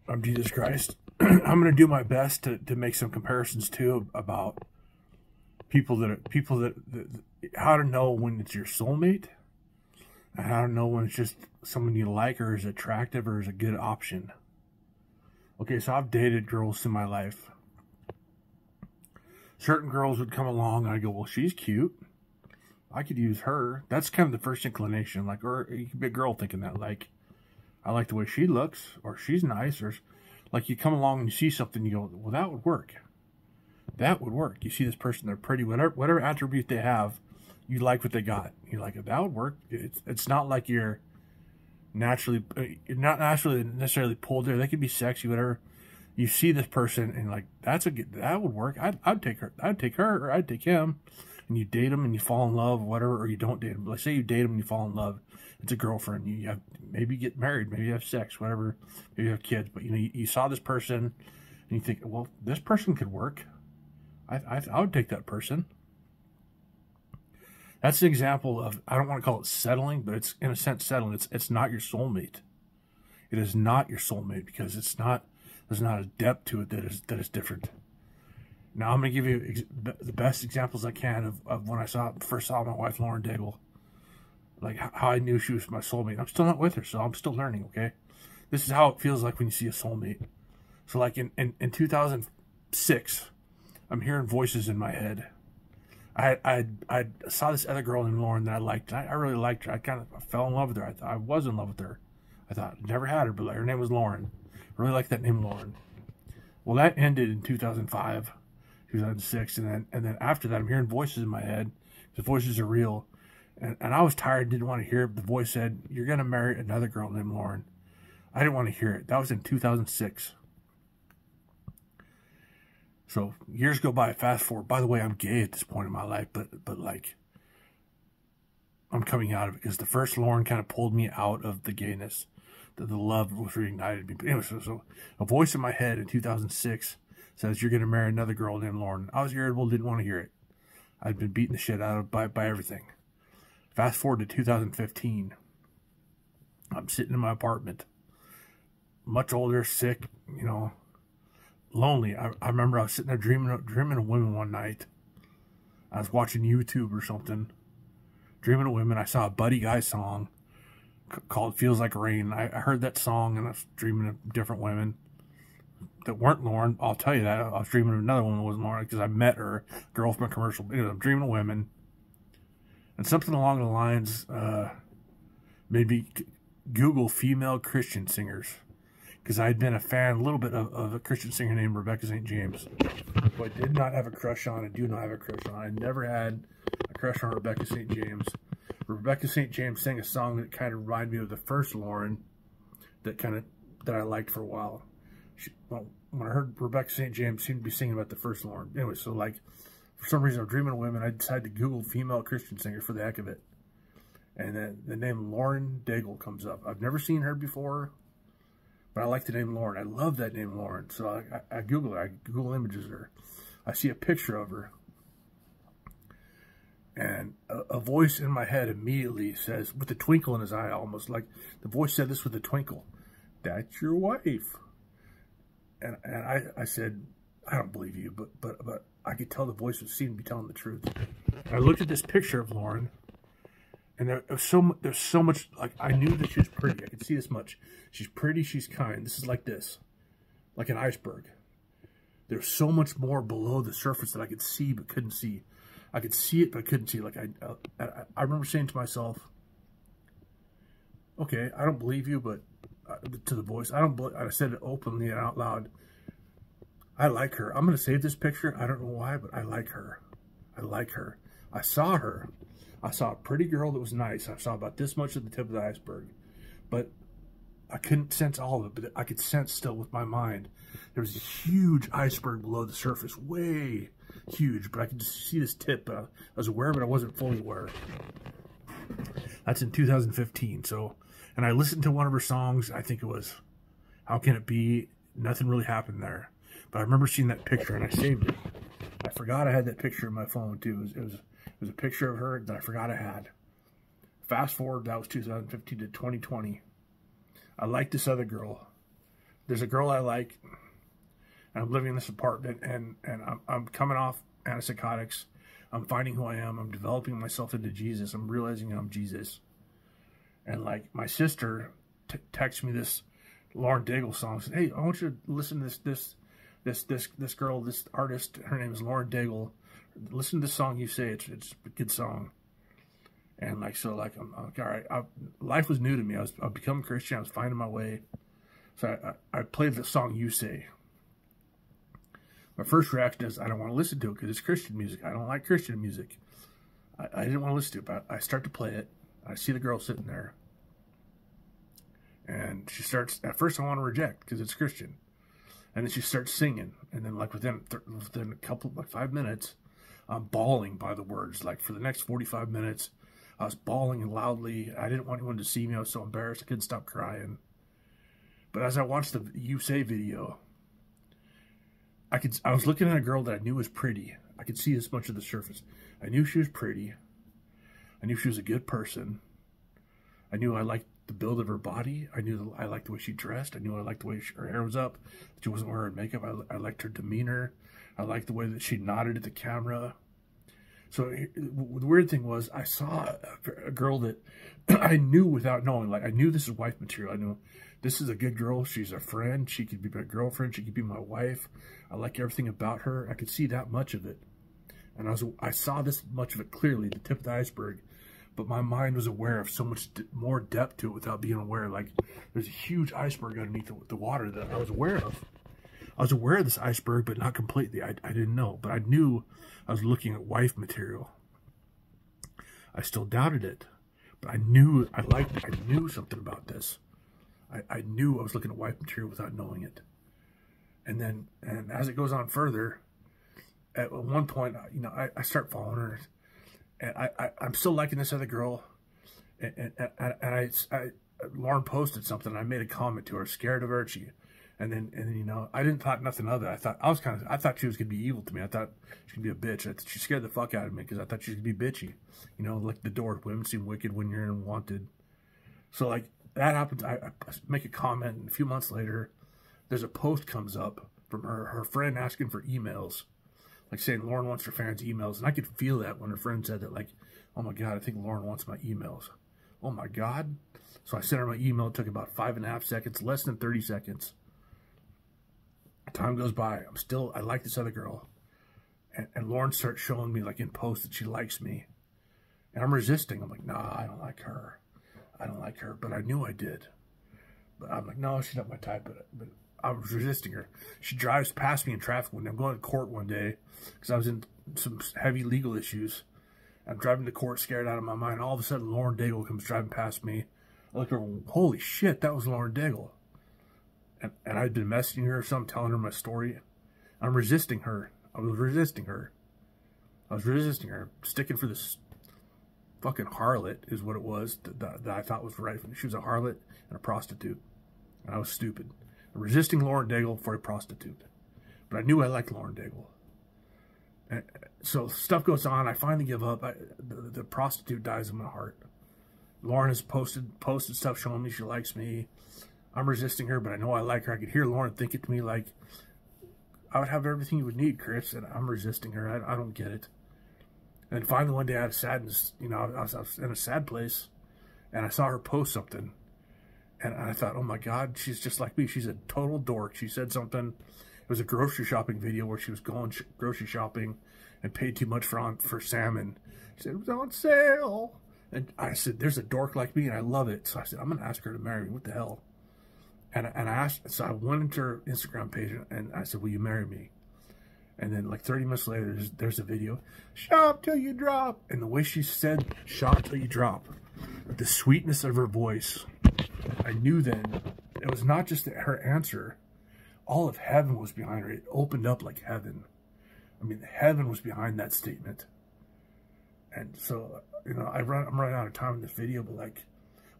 I'm Jesus Christ. I'm going to do my best to make some comparisons too about that how to know when it's your soulmate and how to know when it's just someone you like or is attractive or is a good option. Okay, so I've dated girls in my life. Certain girls would come along and I go, well, she's cute. I could use her. That's kind of the first inclination. Like, or you could be a girl thinking that, like, I like the way she looks, or she's nice, or like you come along and you see something, you go, well, that would work. That would work. You see this person, they're pretty, whatever attribute they have, you like what they got. You're like, that would work. It's not like you're not naturally necessarily pulled there. They could be sexy, whatever. You see this person and like, that would work. I'd take her, or I'd take him. And you date them and you fall in love, whatever, or you don't date them. Let's say you date them and you fall in love. It's a girlfriend. You have, maybe get married, maybe you have sex, whatever. Maybe you have kids. But you saw this person and you think, well, this person could work. I would take that person. That's an example of, I don't want to call it settling, but it's in a sense settling. It's not your soulmate. It is not your soulmate because there's not a depth to it that is different. Now, I'm going to give you the best examples I can of when I first saw my wife, Lauren Daigle. Like, how I knew she was my soulmate. I'm still not with her, so I'm still learning, okay? This is how it feels like when you see a soulmate. So, like, in 2006, I'm hearing voices in my head. I saw this other girl named Lauren that I liked. I really liked her. I fell in love with her. I was in love with her. I thought, never had her, but her name was Lauren. I really liked that name, Lauren. Well, that ended in 2005. 2006, and then after that, I'm hearing voices in my head. The voices are real, and I was tired, didn't want to hear it. The voice said, "You're gonna marry another girl named Lauren." I didn't want to hear it. That was in 2006. So years go by. Fast forward. By the way, I'm gay at this point in my life, but like, I'm coming out of it because the first Lauren kind of pulled me out of the gayness. The love was reignited me. But anyway, so a voice in my head in 2006. Says, you're going to marry another girl named Lauren. I was irritable, didn't want to hear it. I'd been beaten the shit out of by everything. Fast forward to 2015. I'm sitting in my apartment. Much older, sick, lonely. I remember I was sitting there dreaming of women one night. I was watching YouTube or something. Dreaming of women. I saw a Buddy Guy song called Feels Like Rain. I heard that song and I was dreaming of different women that weren't Lauren. I'll tell you that. I was dreaming of another one that wasn't Lauren because I met her, girl from a commercial. Anyway, I'm dreaming of women. And something along the lines made me Google female Christian singers because I had been a fan a little bit of a Christian singer named Rebecca St. James, who I did not have a crush on and do not have a crush on. I never had a crush on Rebecca St. James. Rebecca St. James sang a song that kind of reminded me of the first Lauren that I liked for a while. When I heard Rebecca St. James seemed to be singing about the first Lauren. Anyway, so like, for some reason I'm dreaming of women. I decided to Google female Christian singer for the heck of it. And then the name Lauren Daigle comes up. I've never seen her before, but I like the name Lauren. I love that name Lauren. So I Google her. I Google images of her. I see a picture of her. And a voice in my head immediately says, with a twinkle in his eye almost, like the voice said this with a twinkle, "That's your wife." And I said, I don't believe you, but I could tell the voice seemed to be telling the truth. And I looked at this picture of Lauren, and there's so much, like, I knew that she was pretty. I could see this much. She's pretty, she's kind. This is like this, like an iceberg. There's so much more below the surface that I could see but couldn't see. I could see it, but I couldn't see it. Like, I remember saying to myself, okay, I don't believe you, but to the voice, I said it openly and out loud. I like her. I'm going to save this picture. I don't know why, but I like her. I like her. I saw her. I saw a pretty girl that was nice. I saw about this much of the tip of the iceberg. But I couldn't sense all of it, but I could sense still with my mind. There was a huge iceberg below the surface, way huge, but I could just see this tip. I was aware, but I wasn't fully aware. That's in 2015. So, and I listened to one of her songs. I think it was "How Can It Be?" Nothing really happened there, but I remember seeing that picture and I saved it. I forgot I had that picture in my phone too. It was a picture of her that I forgot I had. Fast forward, that was 2015 to 2020. I liked this other girl. there's a girl I like, and I'm living in this apartment, and I'm coming off antipsychotics. I'm finding who I am. I'm developing myself into Jesus. I'm realizing I'm Jesus. And like my sister texts me this Lauren Daigle song. Said, "Hey, I want you to listen to this girl, this artist. Her name is Lauren Daigle. Listen to this song you say. It's a good song." And like so, like I'm like, all right. Life was new to me. I've become a Christian. I was finding my way. So I played the song You Say. My first reaction is I don't want to listen to it because it's Christian music. I don't like Christian music. I didn't want to listen to it, but I start to play it. I see the girl sitting there. And she starts, at first I want to reject because it's Christian. And then she starts singing. And then like within a couple, like 5 minutes, I'm bawling by the words. Like for the next 45 minutes, I was bawling loudly. I didn't want anyone to see me. I was so embarrassed. I couldn't stop crying. But as I watched the You Say video, I was looking at a girl that I knew was pretty. I could see as much of the surface. I knew she was pretty. I knew she was a good person. I knew I liked the build of her body. I knew I liked the way she dressed. I knew I liked the way her hair was up. She wasn't wearing makeup. I liked her demeanor. I liked the way that she nodded at the camera. So the weird thing was I saw a girl that I knew without knowing. Like I knew this is wife material. I knew this is a good girl. She's a friend. She could be my girlfriend. She could be my wife. I like everything about her. I could see that much of it. And I saw this much of it clearly, the tip of the iceberg. But my mind was aware of so much more depth to it without being aware. Like, there's a huge iceberg underneath the water that I was aware of. I was aware of this iceberg, but not completely. I didn't know. But I knew I was looking at wife material. I still doubted it. But I knew I liked it. I knew something about this. I knew I was looking at wife material without knowing it. And as it goes on further, at one point, you know, I start following her. And I'm still liking this other girl, and Lauren posted something. And I made a comment to her, scared of her. And then you know, I didn't thought nothing of it. I thought she was gonna be evil to me. I thought she could be a bitch. She scared the fuck out of me because I thought she was gonna be bitchy. You know, like the door. Women seem wicked when you're unwanted. So like that happens. I make a comment, and a few months later, there's a post comes up from her friend asking for emails. Like saying Lauren wants her fans' emails. And I could feel that when her friend said that, like, oh my God, I think Lauren wants my emails. Oh my God. So I sent her my email. It took about 5.5 seconds, less than 30 seconds. Time goes by. I like this other girl. And Lauren starts showing me, like in posts, that she likes me. And I'm resisting. I'm like, nah, I don't like her. I don't like her. But I knew I did. But I'm like, no, she's not my type. But I was resisting her. She drives past me in traffic when I'm going to court one day because I was in some heavy legal issues. I'm driving to court scared out of my mind. All of a sudden, Lauren Daigle comes driving past me. I look at her, holy shit, that was Lauren Daigle. And I'd been messaging her or something, telling her my story. I'm resisting her. I was resisting her. Sticking for this fucking harlot is what it was that I thought was right. She was a harlot and a prostitute. And I was stupid. Resisting Lauren Daigle for a prostitute. But I knew I liked Lauren Daigle. And so stuff goes on. I finally give up. The prostitute dies in my heart. Lauren has posted stuff showing me she likes me. I'm resisting her, but I know I like her. I could hear Lauren think it to me like, I would have everything you would need, Chris, and I'm resisting her. I don't get it. And finally one day I had sadness. You know, I was in a sad place, and I saw her post something. And I thought, oh my God, she's just like me. She's a total dork. She said something. It was a grocery shopping video where she was going grocery shopping and paid too much for salmon. She said, it was on sale. And I said, there's a dork like me, and I love it. So I said, I'm going to ask her to marry me. What the hell? And I asked, so I went into her Instagram page, and I said, will you marry me? And then like 30 minutes later, there's a video. Shop till you drop. And the way she said, shop till you drop. The sweetness of her voice. I knew then it was not just her answer. All of heaven was behind her. It opened up like heaven. I mean, heaven was behind that statement. And so, you know, I'm running out of time in this video, but like,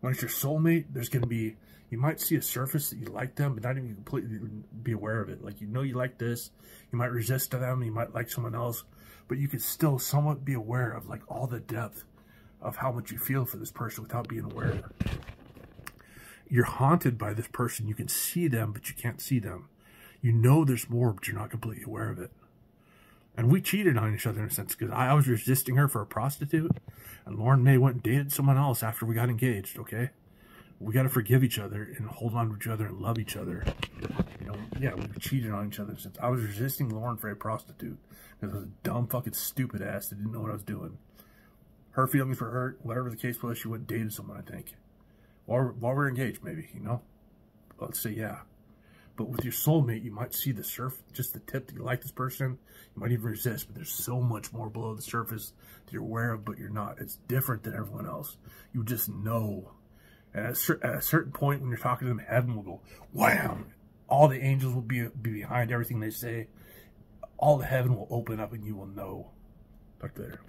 when it's your soulmate, there's going to be, you might see a surface that you like them, but not even completely be aware of it. Like, you know you like this, you might resist to them, you might like someone else, but you could still somewhat be aware of like all the depth of how much you feel for this person without being aware. You're haunted by this person. You can see them, but you can't see them. You know there's more, but you're not completely aware of it. And we cheated on each other in a sense, because I was resisting her for a prostitute, and Lauren May went and dated someone else after we got engaged, okay? We got to forgive each other and hold on to each other and love each other. You know, yeah, we cheated on each other since I was resisting Lauren for a prostitute because I was a dumb, fucking stupid ass that didn't know what I was doing. Her feelings were hurt. Whatever the case was, she went and dated someone, I think. While we're engaged, maybe, you know? Let's say, yeah. But with your soulmate, you might see the surface, just the tip that you like this person. You might even resist, but there's so much more below the surface that you're aware of, but you're not. It's different than everyone else. You just know. And at a certain point, when you're talking to them, heaven will go, wham! All the angels will be behind everything they say. All the heaven will open up and you will know. Talk to you later.